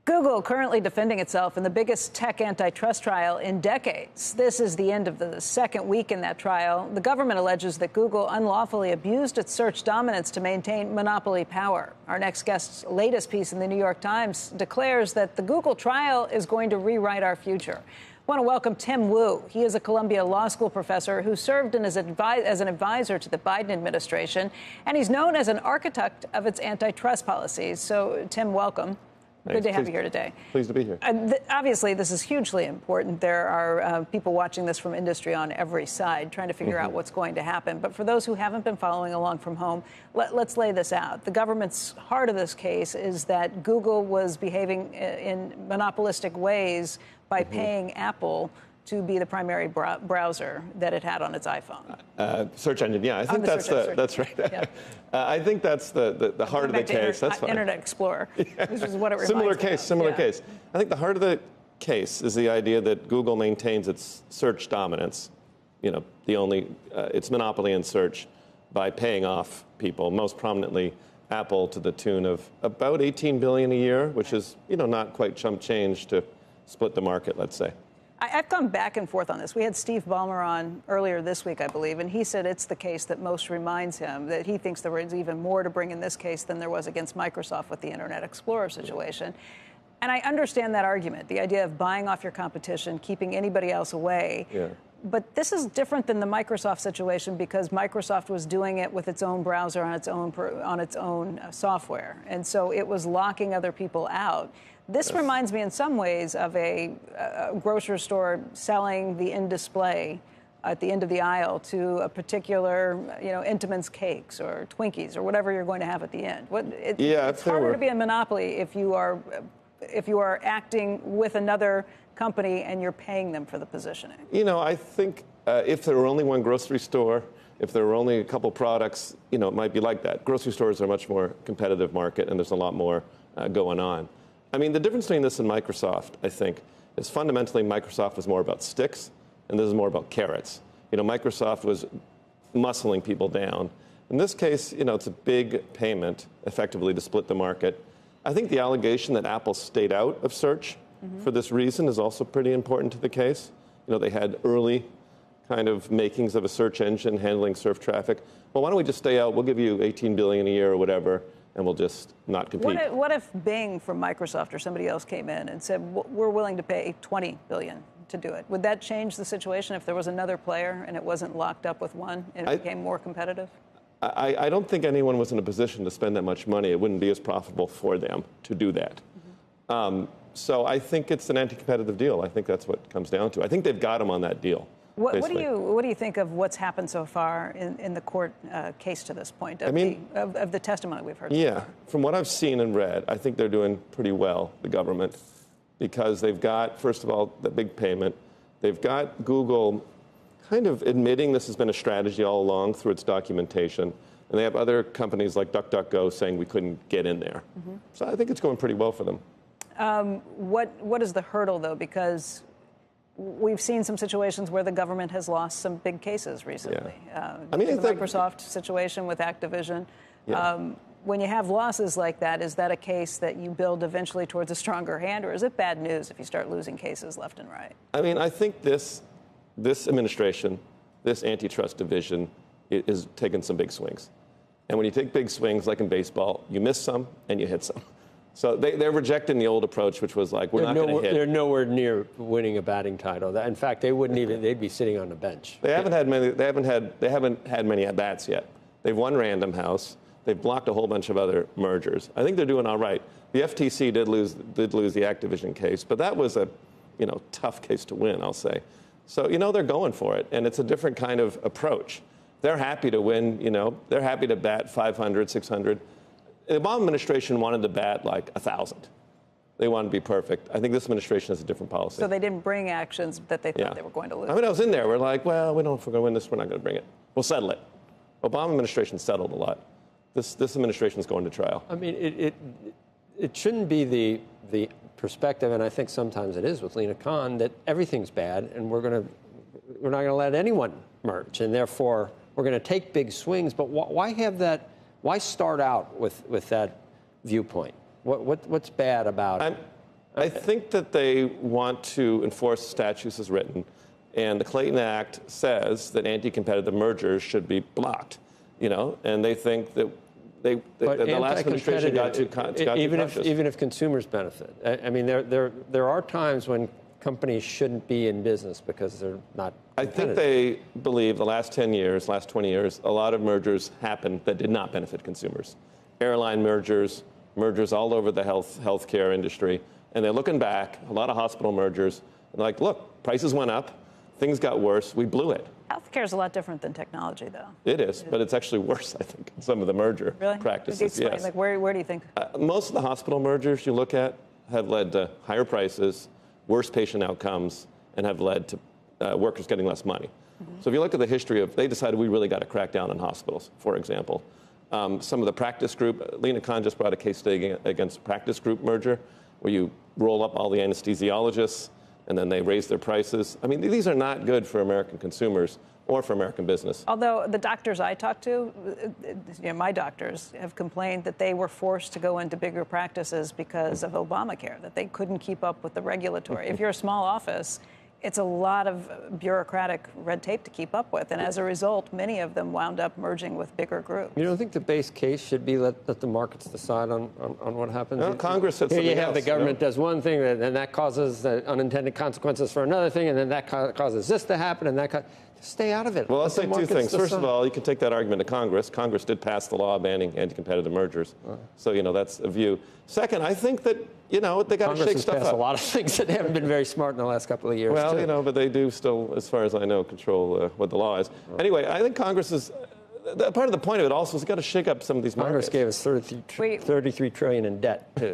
Google currently defending itself in the biggest tech antitrust trial in decades. This is the end of the second week in that trial. The government alleges that Google unlawfully abused its search dominance to maintain monopoly power. Our next guest's latest piece in the New York Times declares that the Google trial is going to rewrite our future. I want to welcome Tim Wu. He is a Columbia Law School professor who served as an advisor to the Biden administration, and he's known as an architect of its antitrust policies. So, Tim, welcome. Thanks. Good to have you here today. Pleased to be here. Obviously, this is hugely important. There are people watching this from industry on every side trying to figure out what's going to happen. But for those who haven't been following along from home, let's lay this out. The government's heart of this case is that Google was behaving in monopolistic ways by paying Apple to be the primary browser that it had on its iPhone. Search engine, yeah. I think that's right. Yeah. I think that's the heart of the case. That's fine. Internet Explorer, which is what it reminds Similar me case, of. similar case. I think the heart of the case is the idea that Google maintains its search dominance, its monopoly in search by paying off people, most prominently Apple, to the tune of about $18 billion a year, which is, not quite chump change to split the market, let's say. I've gone back and forth on this. We had Steve Ballmer on earlier this week, I believe, and he said it's the case that most reminds him that he thinks there was even more to bring in this case than there was against Microsoft with the Internet Explorer situation. And I understand that argument, the idea of buying off your competition, keeping anybody else away. Yeah. But this is different than the Microsoft situation because Microsoft was doing it with its own browser on its own software. And so it was locking other people out. This reminds me in some ways of a grocery store selling the in-display at the end of the aisle to a particular, Entenmann's cakes or Twinkies or whatever you're going to have at the end. It's harder to be a monopoly if you are acting with another company and you're paying them for the positioning. I think if there were only one grocery store, if there were only a couple products, it might be like that. Grocery stores are a much more competitive market, and there's a lot more going on. I mean, the difference between this and Microsoft, I think, is fundamentally Microsoft was more about sticks, and this is more about carrots. Microsoft was muscling people down. In this case, it's a big payment, effectively, to split the market. I think the allegation that Apple stayed out of search for this reason is also pretty important to the case. They had early kind of makings of a search engine handling surf traffic. Well, why don't we just stay out? We'll give you $18 billion a year or whatever, and we'll just not compete. What if Bing from Microsoft or somebody else came in and said, we're willing to pay $20 billion to do it? Would that change the situation if there was another player and it wasn't locked up with one and it became more competitive? I don't think anyone was in a position to spend that much money. It wouldn't be as profitable for them to do that. So I think it's an anti-competitive deal. I think that's what it comes down to. I think they've got them on that deal. What do you think of what's happened so far in the court case to this point, of the testimony we've heard? Yeah, from what I've seen and read, I think they're doing pretty well, the government, because they've got, first of all, the big payment. They've got Google kind of admitting this has been a strategy all along through its documentation. And they have other companies like DuckDuckGo saying we couldn't get in there. So I think it's going pretty well for them. What is the hurdle, though? Because we've seen some situations where the government has lost some big cases recently. Yeah. The Microsoft situation with Activision. Yeah. When you have losses like that, is that a case that you build eventually towards a stronger hand, or is it bad news if you start losing cases left and right? I mean, I think this administration, this antitrust division, is taking some big swings. And when you take big swings, like in baseball, you miss some and you hit some. So they're rejecting the old approach, which was like, we're not going to hit. They're nowhere near winning a batting title. In fact, they'd be sitting on the bench. They haven't had many at bats yet. They've won Random House. They've blocked a whole bunch of other mergers. I think they're doing all right. The FTC did lose the Activision case, but that was a tough case to win, I'll say. So they're going for it, and it's a different kind of approach. They're happy to win. They're happy to bat 500, 600. The Obama administration wanted to bat like 1,000. They wanted to be perfect. I think this administration has a different policy. So they didn't bring actions that they thought they were going to lose. I mean, I was in there. We're like, well, we don't know if we're going to win this. We're not going to bring it. We'll settle it. Obama administration settled a lot. This administration is going to trial. I mean, it shouldn't be the perspective, and I think sometimes it is with Lina Khan, that everything's bad and we're not going to let anyone merge, and therefore we're going to take big swings. But why have that? Why start out with that viewpoint? What's bad about it? I think that they want to enforce statutes as written, and the Clayton Act says that anti-competitive mergers should be blocked, and they think that the last administration got too cautious. Even if consumers benefit. I mean, there are times when companies shouldn't be in business because they're not competitive. I think they believe the last 10 years, last 20 years, a lot of mergers happened that did not benefit consumers. Airline mergers all over the healthcare industry. And they're looking back, a lot of hospital mergers, and they're like, look, prices went up, things got worse, we blew it. Healthcare is a lot different than technology, though. It is, but it's actually worse, I think, in some of the merger practices. Yes. Like, where do you think? Most of the hospital mergers you look at have led to higher prices, worse patient outcomes, and have led to workers getting less money. So if you look at the history they decided we really got to crack down on hospitals, for example. Some of the practice group, Lena Khan just brought a case study against practice group merger, where you roll up all the anesthesiologists and then they raise their prices. I mean, these are not good for American consumers or for American business. Although the doctors I talked to, my doctors, have complained that they were forced to go into bigger practices because of Obamacare, that they couldn't keep up with the regulatory. If you're a small office, it's a lot of bureaucratic red tape to keep up with. And as a result, many of them wound up merging with bigger groups. You don't think the base case should be let the markets decide on what happens? No, Congress said something Here you have else, the government does one thing, and that causes unintended consequences for another thing, and then that causes this to happen, and that stay out of it. Well, I'll say two things. First of all, you can take that argument to Congress. Congress did pass the law banning anti-competitive mergers. So, that's a view. Second, I think that, they got to shake stuff up. Congress has passed a lot of things that haven't been very smart in the last couple of years, well, too. but they do still, as far as I know, control what the law is. Anyway, I think Congress is, part of the point of it also is got to shake up some of these markets. Congress gave us $33 trillion in debt, too.